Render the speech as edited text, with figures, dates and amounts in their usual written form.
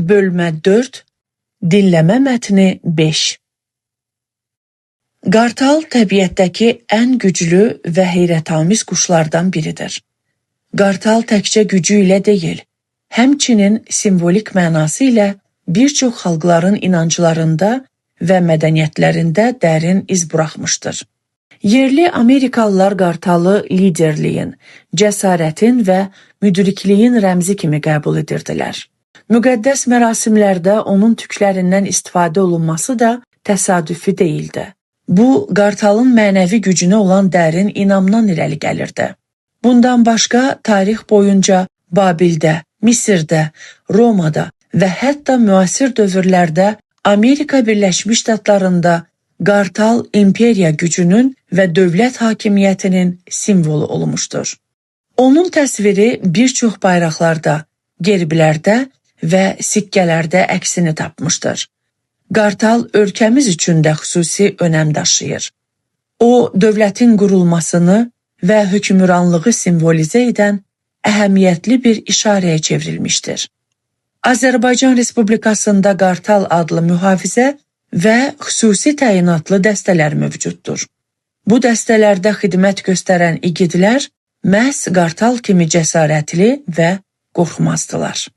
Bölmə 4, dinləmə mətni 5. Qartal təbiətdəki ən güclü və heyrətamiz quşlardan biridir. Qartal təkcə gücü ilə deyil, həmçinin simvolik mənası ilə bir çox xalqların inanclarında və mədəniyyətlərində dərin iz buraxmışdır. Yerli Amerikalılar qartalı liderliyin, cəsarətin və müdrikliyin rəmzi kimi qəbul edirdilər. Müqəddəs mərasimlərdə onun tüklərindən istifadə olunması da təsadüfi deyildi. Bu, qartalın mənəvi gücünə olan dərin inamdan irəli gəlirdi. Bundan başqa, tarix boyunca Babildə, Misirdə, Romada və hətta müasir dövrlərdə Amerika Birləşmiş Ştatlarında qartal imperiya gücünün və dövlət hakimiyyətinin simvolu olmuşdur. Onun təsviri bir çox bayraqlarda, gerblərdə və sikkələrdə əksini tapmışdır. Qartal ölkəmiz üçün də xüsusi önəm daşıyır. O, dövlətin qurulmasını və hökmranlığı simvolizə edən əhəmiyyətli bir işarəyə çevrilmişdir. Azərbaycan Respublikasında Qartal adlı mühafizə və xüsusi təyinatlı dəstələr mövcuddur. Bu dəstələrdə xidmət göstərən igidlər məhz qartal kimi cəsarətli və qorxmazdılar.